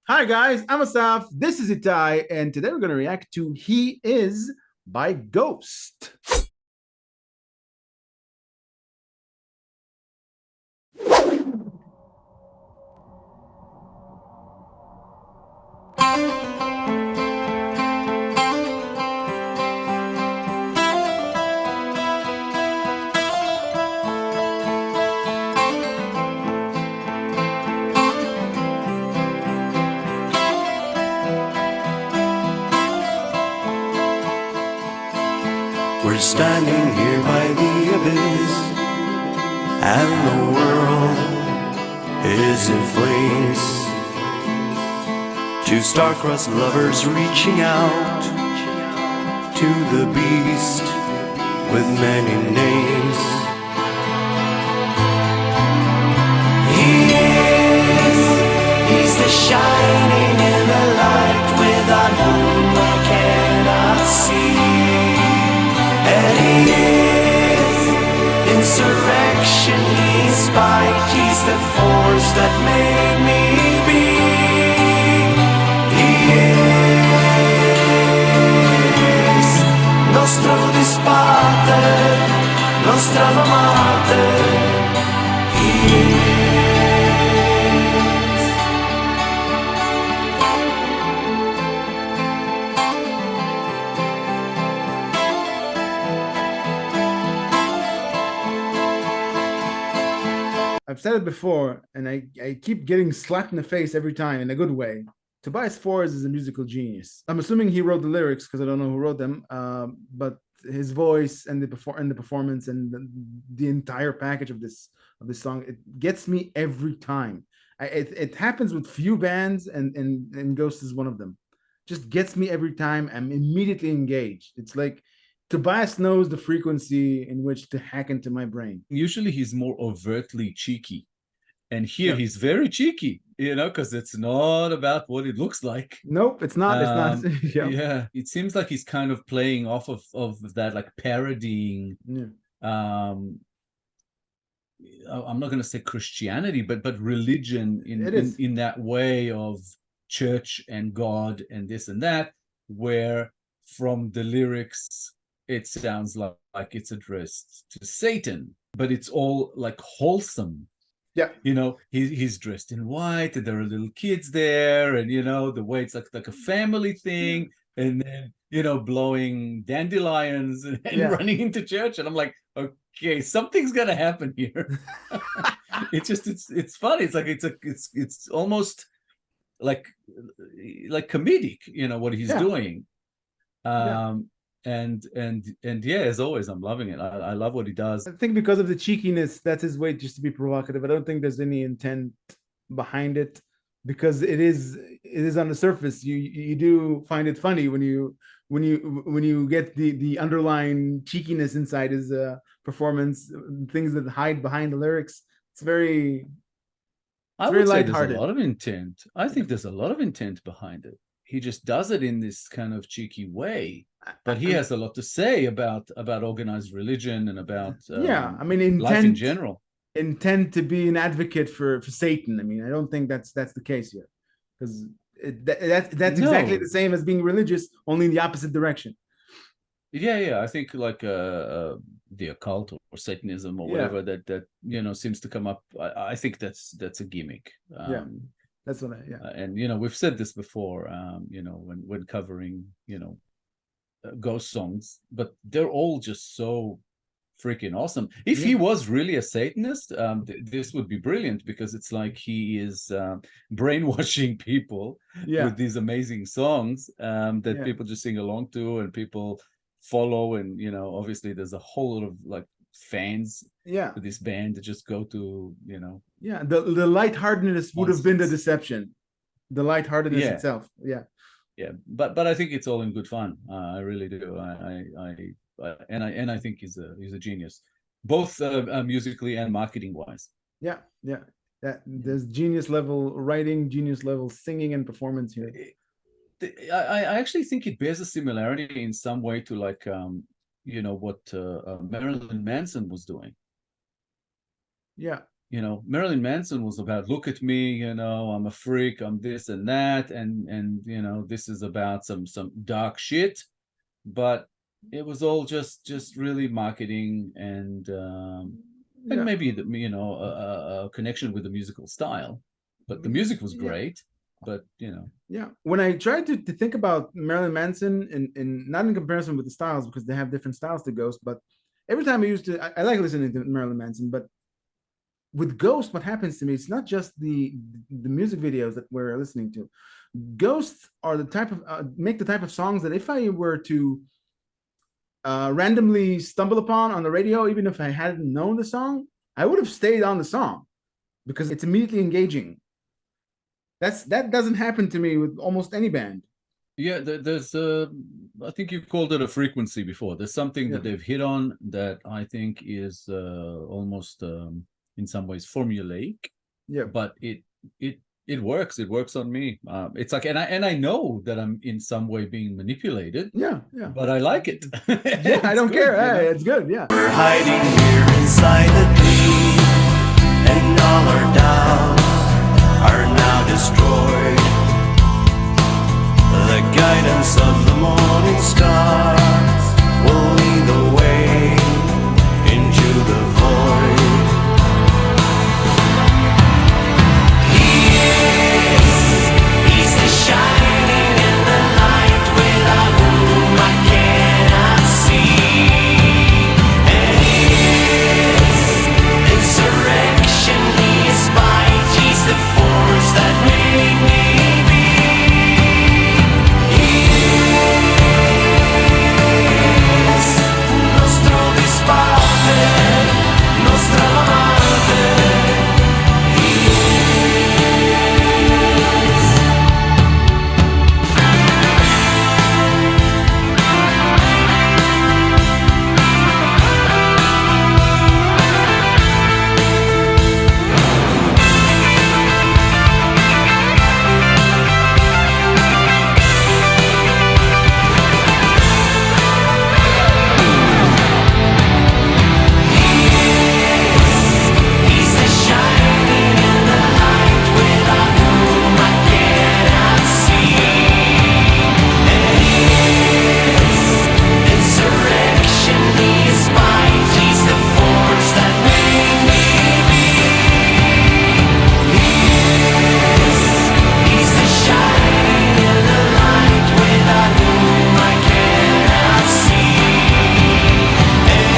Hi guys, I'm Asaf. This is Itai, and today we're going to react to He Is by Ghost. We're standing here by the abyss, and the world is in flames. Two star-crossed lovers reaching out to the beast with many names. He's the shining in the light without whom I cannot see. And he is insurrection, he's spite, he's the force that made me be. He is nostro nostra alma. He is. I've said it before, and I keep getting slapped in the face every time in a good way. Tobias Forge is a musical genius. I'm assuming he wrote the lyrics because I don't know who wrote them, but his voice and the performance and the entire package of this song, it gets me every time. It happens with few bands, and Ghost is one of them. Just gets me every time. I'm immediately engaged. It's like Tobias knows the frequency in which to hack into my brain. Usually he's more overtly cheeky. And here Yeah. he's very cheeky, because it's not about what it looks like. Nope, it's not. It's not. Yeah. Yeah, it seems like he's kind of playing off of that, like parodying. Yeah. I'm not going to say Christianity, but religion in that way of church and God and this and that, where from the lyrics it sounds like it's addressed to Satan, but it's all like wholesome. Yeah. He's dressed in white and there are little kids there, and the way it's like a family thing. Yeah. And then blowing dandelions and Yeah. running into church, and I'm like, okay, something's gonna happen here. It's funny. It's like it's almost like comedic, what he's doing. And yeah, as always, I'm loving it. I love what he does. I think because of the cheekiness, that's his way just to be provocative. I don't think there's any intent behind it, because it is on the surface. You do find it funny when you get the underlying cheekiness inside his performance, things that hide behind the lyrics. It's very lighthearted. There's a lot of intent. I think there's a lot of intent behind it. He just does it in this kind of cheeky way, but he has a lot to say about organized religion and about life in general. Intent to be an advocate for Satan. I mean, I don't think that's the case here, because that's exactly the same as being religious, only in the opposite direction. Yeah, I think like the occult or Satanism or whatever that seems to come up. I think that's a gimmick. That's what and we've said this before, when covering ghost songs, but they're all just so freaking awesome. If he was really a Satanist, this would be brilliant, because it's like he is brainwashing people with these amazing songs that people just sing along to and people follow, and obviously there's a whole lot of like fans for this band that just go to the lightheartedness would have been the deception, the lightheartedness itself. But I think it's all in good fun. I really do. I think he's a genius, both musically and marketing wise. There's genius level writing, genius level singing and performance here. I actually think it bears a similarity in some way to like what Marilyn Manson was doing. Yeah, you know, Marilyn Manson was about, look at me, you know, I'm a freak, I'm this and that, and you know, this is about some dark shit, but it was all just really marketing and maybe the, you know, a connection with the musical style, but the music was great. But you know, when I tried to think about Marilyn Manson in not in comparison with the styles, because they have different styles to Ghost, but every time I like listening to Marilyn Manson, but with Ghost, what happens to me, it's not just the music videos that we're listening to. Ghosts are the type of make the type of songs that if I were to randomly stumble upon on the radio, even if I hadn't known the song, I would have stayed on the song because it's immediately engaging. That doesn't happen to me with almost any band. Yeah, there's I think you've called it a frequency before. There's something that they've hit on that I think is almost in some ways formulaic. Yeah, but it works. It works on me. It's like, and I know that I'm in some way being manipulated. Yeah. But I like it. Yeah, I don't care. Hey, it's good. Yeah. We're hiding here inside the dream, and all our doubts are now destroyed. The guidance of the morning star will lead the way into the void. He's the shining and the light without whom I cannot see. And his insurrection, he is might, he's the force that made me be. He is nostro nostra amante.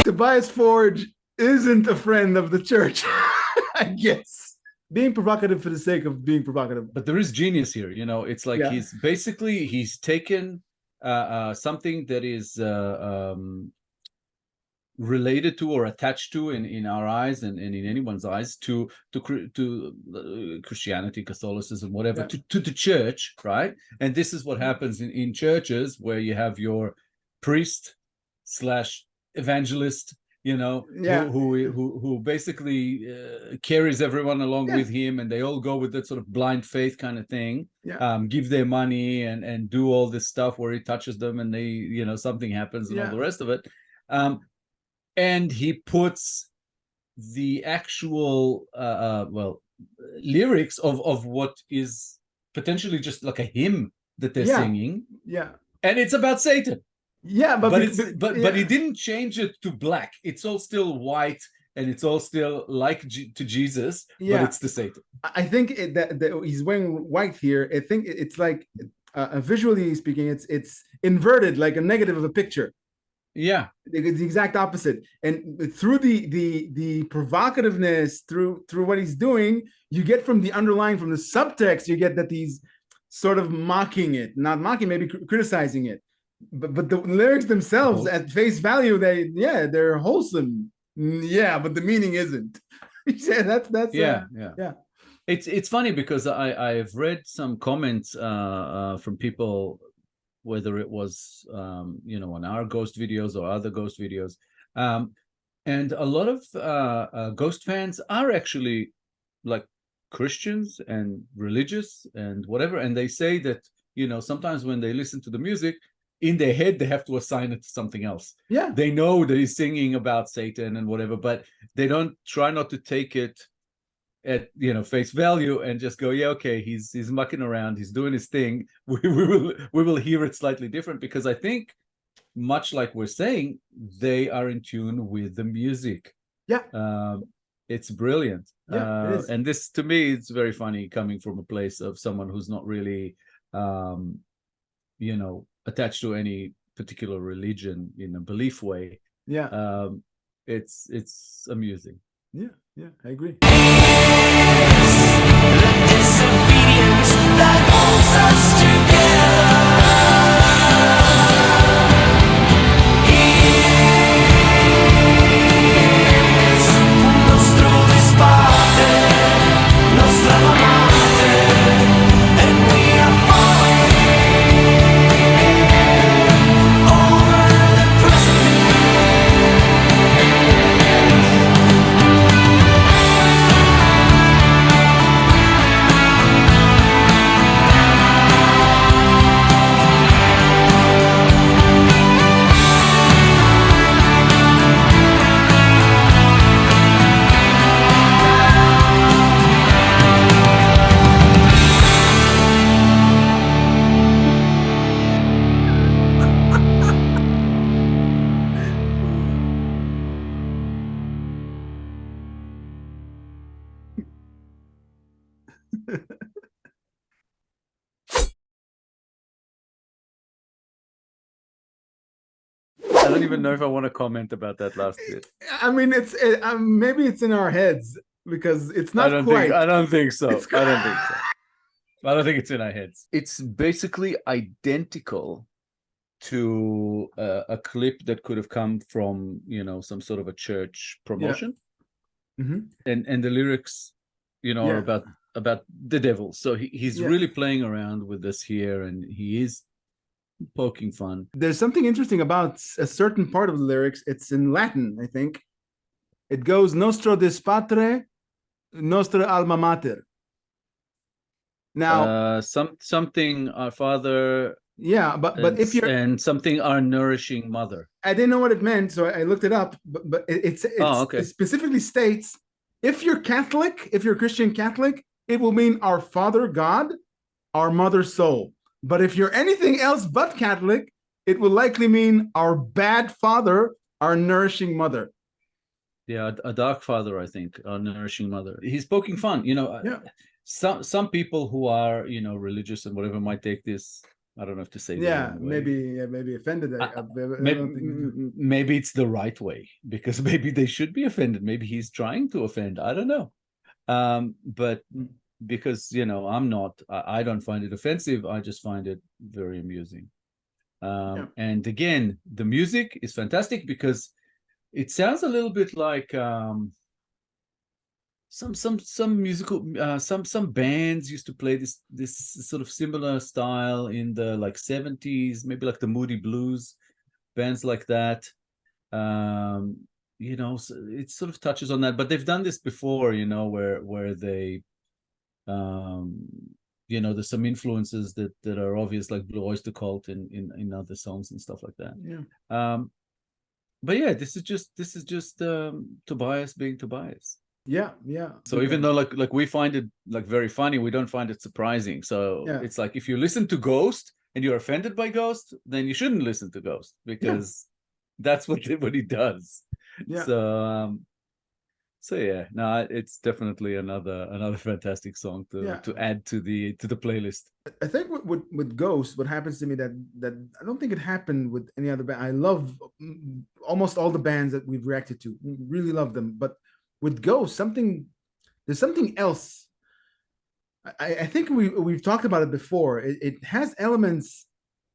Tobias Forge isn't a friend of the church, I guess. Being provocative for the sake of being provocative. But there is genius here, you know. It's like he's taken something that is related to or attached to in our eyes and in anyone's eyes to Christianity, Catholicism, whatever, to the church, right? And this is what happens in churches where you have your priest / evangelist, you know, who basically carries everyone along with him, and they all go with that sort of blind faith kind of thing. Give their money and do all this stuff where he touches them and they, you know, something happens and all the rest of it. And he puts the actual lyrics of what is potentially just like a hymn that they're singing. And it's about Satan. But he didn't change it to black. It's all still white and it's all still like to Jesus, but it's the Satan. I think that he's wearing white here. I think it's like visually speaking, it's inverted, like a negative of a picture. Yeah, it's the exact opposite. And through the provocativeness, through what he's doing, you get from the underlying, from the subtext, you get that he's sort of mocking it, not mocking, maybe criticizing it. But the lyrics themselves, at face value, they're wholesome. But the meaning isn't. That's It's funny because I've read some comments from people, whether it was on our ghost videos or other ghost videos, and a lot of ghost fans are actually like Christians and religious and whatever, and they say that sometimes when they listen to the music, in their head they have to assign it to something else. They know that he's singing about Satan and whatever, but they don't try not to take it at face value and just go, yeah, okay, he's mucking around, he's doing his thing. We will hear it slightly different, because I think, much like we're saying, they are in tune with the music. Yeah. It's brilliant. Yeah, it is. And this, to me, it's very funny coming from a place of someone who's not really attached to any particular religion in a belief way. Yeah. It's amusing. Yeah, I agree. Disobedience that holds us together. Is nostro disparte, nostra amante, and we are falling over the precipice. I don't even know if I want to comment about that last bit. I mean, maybe it's in our heads because it's not I don't think so. I don't think so. I don't think it's in our heads. It's basically identical to a clip that could have come from some sort of a church promotion. Mhm. And the lyrics are about the devil. So he's really playing around with this here, and he is poking fun. There's something interesting about a certain part of the lyrics. It's in Latin, I think. It goes Nostro dispatre, nostra alma mater. Now, something our father, yeah, but if you're, and something our nourishing mother. I didn't know what it meant, so I looked it up. But it specifically states, if you're Catholic, if you're Christian Catholic, it will mean our Father God, our mother soul. But if you're anything else but Catholic, it will likely mean our bad father, our nourishing mother. Yeah, a dark father, I think, our nourishing mother. He's poking fun. Some people who are religious and whatever might take this, I don't know if to say maybe offended. Maybe it's the right way, because maybe they should be offended. Maybe he's trying to offend. I don't know. But because I don't find it offensive. I just find it very amusing. And again, the music is fantastic because it sounds a little bit like some musical some bands used to play this sort of similar style in the 70s, maybe like the Moody Blues, bands like that. So it sort of touches on that, but they've done this before, where they there's some influences that are obvious, like Blue Oyster Cult in other songs and stuff like that. But yeah, this is just Tobias being Tobias. Yeah. So even though like we find it very funny, we don't find it surprising. So it's like, if you listen to Ghost and you're offended by Ghost, then you shouldn't listen to Ghost, because that's what he does. So yeah, no, it's definitely another fantastic song to add to the playlist. I think with Ghost, what happens to me that I don't think it happened with any other band. I love almost all the bands that we've reacted to, really love them. But with Ghost, there's something else. I think we've talked about it before. It has elements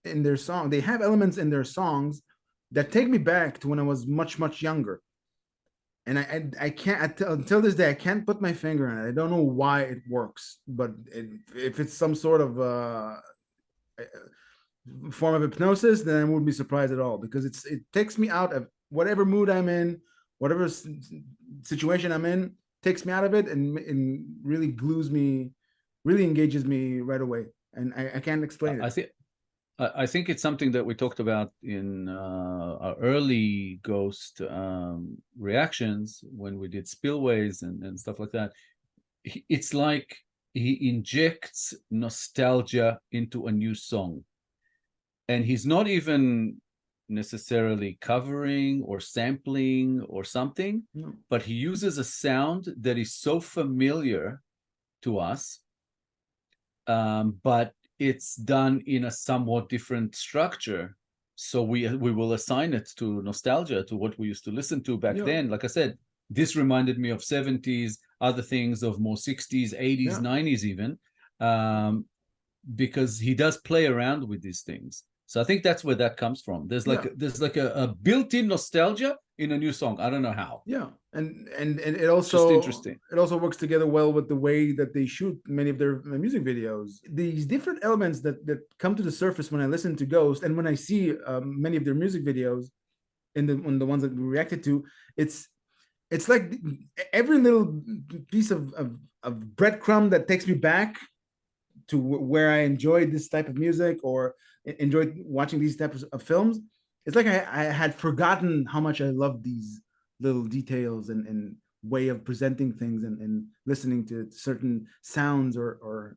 in their song. They have elements in their songs that take me back to when I was much younger. And I can't, until this day, I can't put my finger on it. I don't know why it works, but if it's some sort of form of hypnosis, then I wouldn't be surprised at all, because it takes me out of whatever mood I'm in, whatever situation I'm in, takes me out of it, and really glues me, really engages me right away. And I can't explain it. I think it's something that we talked about in our early Ghost reactions when we did Spillways and stuff like that. it's like he injects nostalgia into a new song, and he's not even necessarily covering or sampling or something, No. but he uses a sound that is so familiar to us, but it's done in a somewhat different structure. So we will assign it to nostalgia, to what we used to listen to back Yeah. then. Like I said, this reminded me of 70s, other things of more 60s, 80s, Yeah. 90s even, because he does play around with these things. So I think that's where that comes from. There's like a built-in nostalgia in a new song. I don't know how. Yeah, and it Just also interesting. works together well with the way that they shoot many of their music videos. These different elements that come to the surface when I listen to Ghost, and when I see many of their music videos, in the ones that we reacted to, it's like every little piece of breadcrumb that takes me back to where I enjoyed this type of music or enjoyed watching these types of films. It's like I had forgotten how much I loved these little details and way of presenting things and listening to certain sounds or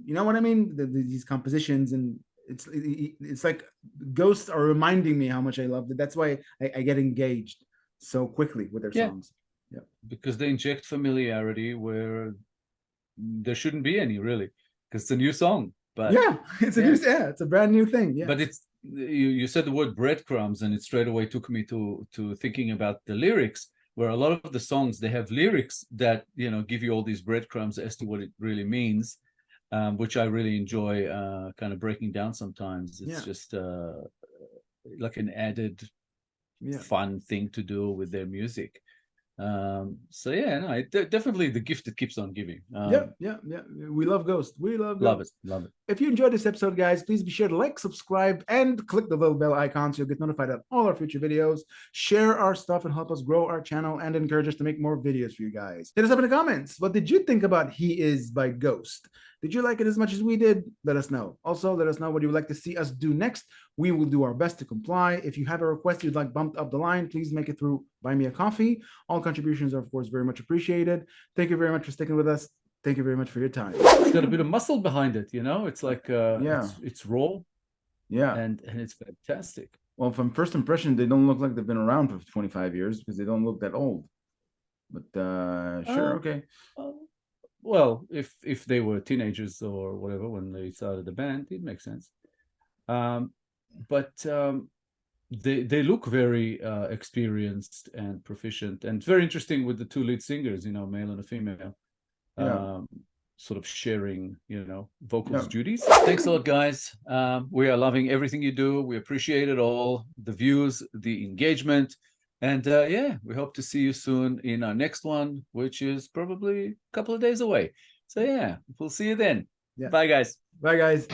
you know what I mean? These compositions, and it's like ghosts are reminding me how much I loved it. That's why I get engaged so quickly with their songs. Yeah, because they inject familiarity where there shouldn't be any, really, because it's a new song. But it's a brand new thing. Yeah, but it's you said the word breadcrumbs, and it straight away took me to thinking about the lyrics, where a lot of the songs, they have lyrics that give you all these breadcrumbs as to what it really means, which I really enjoy kind of breaking down sometimes. It's just like an added fun thing to do with their music. So yeah, no, definitely the gift that keeps on giving. We love Ghost. We love Ghost. Love it. If you enjoyed this episode, guys, please be sure to like, subscribe, and click the little bell icon so you'll get notified of all our future videos. Share our stuff and help us grow our channel and encourage us to make more videos for you guys. Hit us up in the comments. What did you think about He Is by Ghost? Did you like it as much as we did? Let us know. Also, let us know what you would like to see us do next. We will do our best to comply. If you have a request you'd like bumped up the line, please make it through Buy Me a Coffee. All contributions are, of course, very much appreciated. Thank you very much for sticking with us. Thank you very much for your time. It's got a bit of muscle behind it, It's like it's raw. And it's fantastic. Well, from first impression, they don't look like they've been around for 25 years because they don't look that old. But sure, okay. Well, if they were teenagers or whatever when they started the band, it makes sense. But they look very experienced and proficient, and very interesting with the two lead singers, male and a female, sort of sharing, vocals duties. Thanks a lot, guys. We are loving everything you do. We appreciate it all, the views, the engagement. And we hope to see you soon in our next one, which is probably a couple of days away. So we'll see you then. Bye, guys. Bye, guys.